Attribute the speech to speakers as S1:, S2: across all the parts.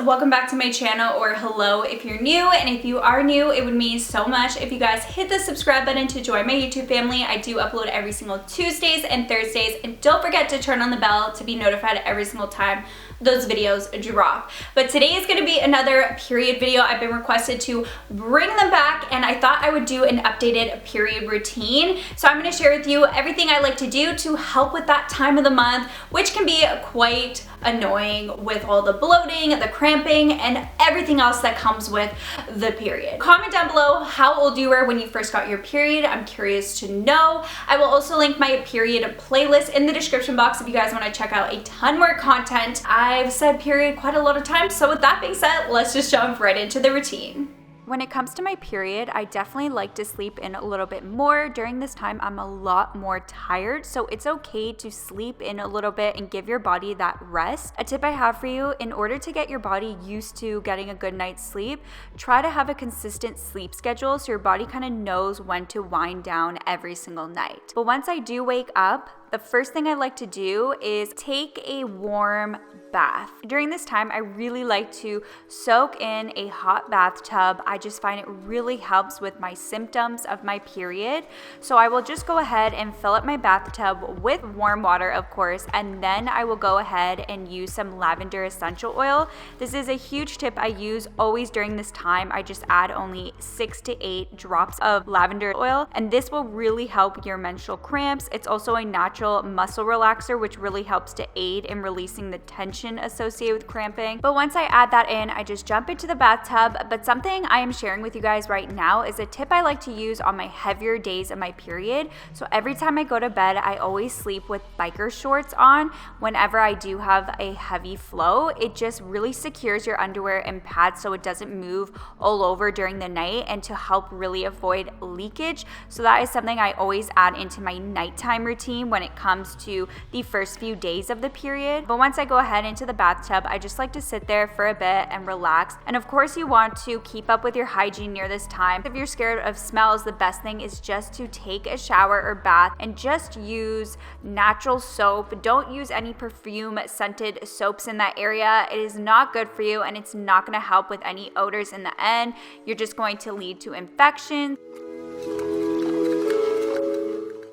S1: welcome back to my channel, or hello if you're new. And if you are new, it would mean so much if you guys hit the subscribe button to join my YouTube family. I do upload every single Tuesdays and Thursdays, and don't forget to turn on the bell to be notified every single time those videos drop. But today is going to be another period video. I've been requested to bring them back, and I thought I would do an updated period routine. So I'm going to share with you everything I like to do to help with that time of the month, which can be quite annoying with all the bloating, the cramping, and everything else that comes with the period. Comment down below how old you were when you first got your period. I'm curious to know. I will also link my period playlist in the description box if you guys want to check out a ton more content. I've said period quite a lot of times, so with that being said, let's just jump right into the routine. When it comes to my period, I definitely like to sleep in a little bit more. During this time, I'm a lot more tired, so it's okay to sleep in a little bit and give your body that rest. A tip I have for you, in order to get your body used to getting a good night's sleep, try to have a consistent sleep schedule so your body kind of knows when to wind down every single night. But once I do wake up, the first thing I like to do is take a warm bath. During this time, I really like to soak in a hot bathtub. I just find it really helps with my symptoms of my period. So I will just go ahead and fill up my bathtub with warm water, of course, and then I will go ahead and use some lavender essential oil. This is a huge tip I use always during this time. I just add only 6 to 8 drops of lavender oil, and this will really help your menstrual cramps. It's also a natural muscle relaxer, which really helps to aid in releasing the tension associated with cramping. But once I add that in, I just jump into the bathtub. But something I am sharing with you guys right now is a tip I like to use on my heavier days of my period. So every time I go to bed, I always sleep with biker shorts on whenever I do have a heavy flow. It just really secures your underwear and pads so it doesn't move all over during the night, and to help really avoid leakage. So that is something I always add into my nighttime routine when it comes to the first few days of the period. But once I go ahead into the bathtub, I just like to sit there for a bit and relax. And of course, you want to keep up with your hygiene near this time. If you're scared of smells, the best thing is just to take a shower or bath and just use natural soap. Don't use any perfume scented soaps in that area. It is not good for you, and it's not going to help with any odors in the end. You're just going to lead to infection.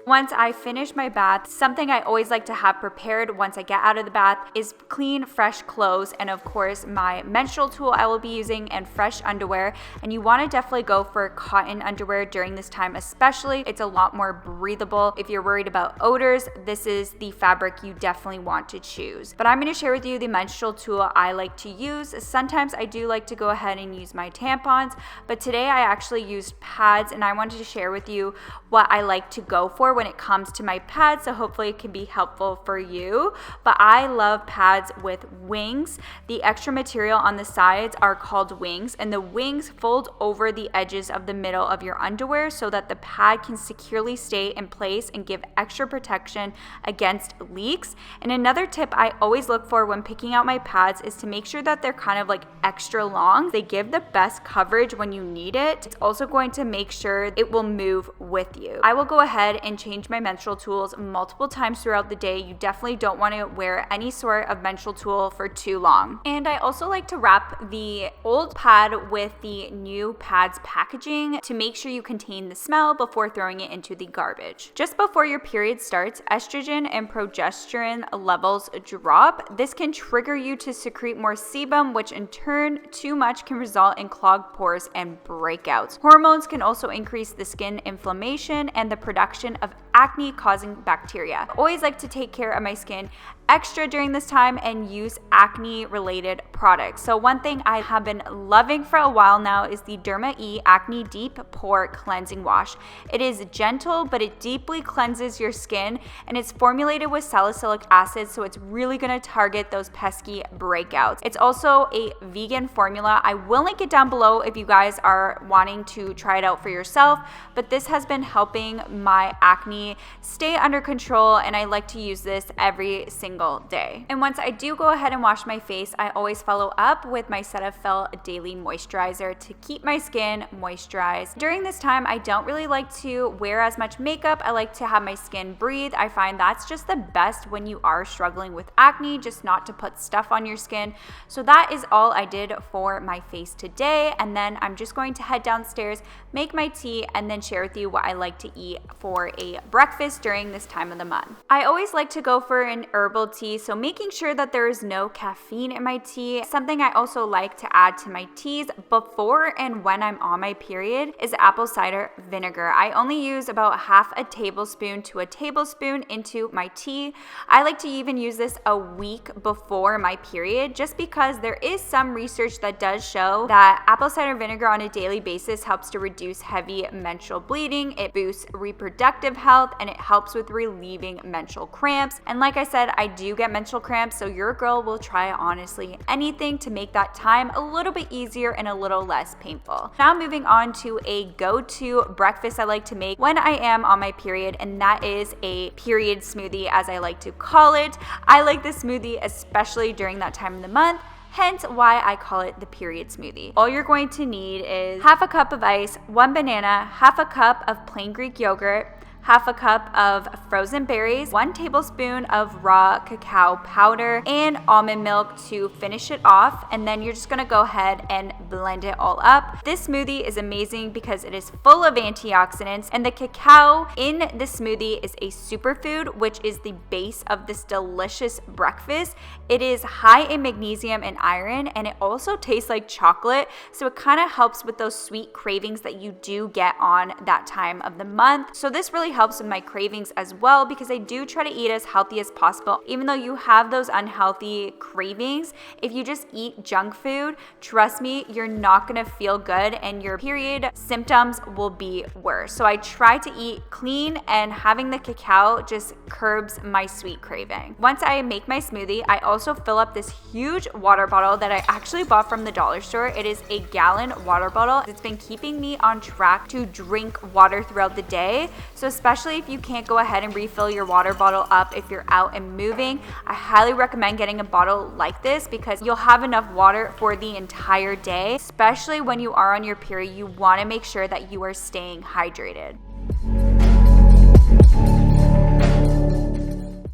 S1: Once I finish my bath, something I always like to have prepared once I get out of the bath is clean, fresh clothes, and of course my menstrual tool I will be using, and fresh underwear. And you want to definitely go for cotton underwear during this time, especially. It's a lot more breathable. If you're worried about odors, this is the fabric you definitely want to choose. But I'm going to share with you the menstrual tool I like to use. Sometimes I do like to go ahead and use my tampons, but today I actually used pads, and I wanted to share with you what I like to go for when it comes to my pads, so hopefully it can be helpful for you. But I love pads with wings. The extra material on the sides are called wings, and the wings fold over the edges of the middle of your underwear so that the pad can securely stay in place and give extra protection against leaks. And another tip I always look for when picking out my pads is to make sure that they're kind of like extra long. They give the best coverage when you need it. It's also going to make sure it will move with you. I will go ahead and change my menstrual tools multiple times throughout the day. You definitely don't want to wear any sort of menstrual tool for too long. And I also like to wrap the old pad with the new pad's packaging to make sure you contain the smell before throwing it into the garbage. Just before your period starts, estrogen and progesterone levels drop. This can trigger you to secrete more sebum, which in turn, too much can result in clogged pores and breakouts. Hormones can also increase the skin inflammation and the production of acne causing bacteria. I always like to take care of my skin extra during this time and use acne related products. So one thing I have been loving for a while now is the Derma Acne Deep Pore Cleansing Wash. It is gentle, but it deeply cleanses your skin, and it's formulated with salicylic acid, so it's really going to target those pesky breakouts. It's also a vegan formula. I will link it down below if you guys are wanting to try it out for yourself, but this has been helping my acne acne stay under control, and I like to use this every single day. And once I do go ahead and wash my face, I always follow up with my Cetaphil Daily Moisturizer to keep my skin moisturized. During this time, I don't really like to wear as much makeup. I like to have my skin breathe. I find that's just the best when you are struggling with acne, just not to put stuff on your skin. So that is all I did for my face today, and then I'm just going to head downstairs, make my tea, and then share with you what I like to eat for a breakfast during this time of the month. I always like to go for an herbal tea, so making sure that there is no caffeine in my tea. Something I also like to add to my teas before and when I'm on my period is apple cider vinegar. I only use about half a tablespoon to a tablespoon into my tea. I like to even use this a week before my period, just because there is some research that does show that apple cider vinegar on a daily basis helps to reduce heavy menstrual bleeding, it boosts reproductive health, and it helps with relieving menstrual cramps. And like I said, I do get menstrual cramps, so your girl will try honestly anything to make that time a little bit easier and a little less painful. Now moving on to a go-to breakfast I like to make when I am on my period, and that is a period smoothie, as I like to call it. I like this smoothie especially during that time of the month, hence why I call it the period smoothie. All you're going to need is half a cup of ice, 1 banana, half a cup of plain Greek yogurt, half a cup of frozen berries, 1 tablespoon of raw cacao powder, and almond milk to finish it off. And then you're just gonna go ahead and blend it all up. This smoothie is amazing because it is full of antioxidants, and the cacao in the smoothie is a superfood, which is the base of this delicious breakfast. It is high in magnesium and iron, and it also tastes like chocolate, so it kind of helps with those sweet cravings that you do get on that time of the month. So this really helps with my cravings as well, because I do try to eat as healthy as possible. Even though you have those unhealthy cravings, if you just eat junk food, trust me, you're not gonna feel good and your period symptoms will be worse. So I try to eat clean, and having the cacao just curbs my sweet craving. Once I make my smoothie, I also fill up this huge water bottle that I actually bought from the dollar store. It is a gallon water bottle. It's been keeping me on track to drink water throughout the day. So especially if you can't go ahead and refill your water bottle up if you're out and moving, I highly recommend getting a bottle like this, because you'll have enough water for the entire day. Especially when you are on your period, you want to make sure that you are staying hydrated.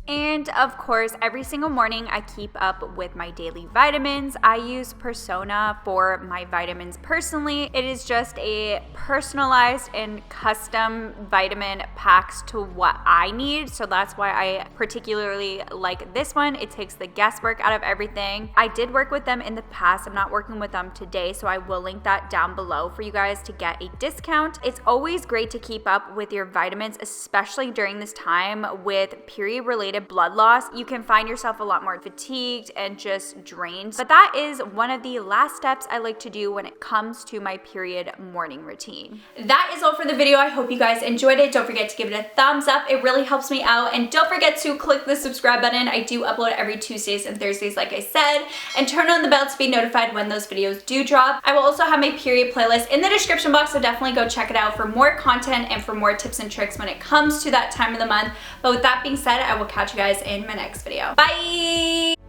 S1: And of course, every single morning I keep up with my daily vitamins. I use Persona for my vitamins personally. It is just a personalized and custom vitamin packs to what I need. So that's why I particularly like this one. It takes the guesswork out of everything. I did work with them in the past. I'm not working with them today, so I will link that down below for you guys to get a discount. It's always great to keep up with your vitamins, especially during this time with period-related blood loss. You can find yourself a lot more fatigued and just drained. But that is one of the last steps I like to do when it comes to my period morning routine. That is all for the video. I hope you guys enjoyed it. Don't forget to give it a thumbs up. It really helps me out. And don't forget to click the subscribe button. I do upload every Tuesdays and Thursdays, like I said, and turn on the bell to be notified when those videos do drop. I will also have my period playlist in the description box, so definitely go check it out for more content and for more tips and tricks when it comes to that time of the month. But with that being said, I will catch you guys in my next video. Bye!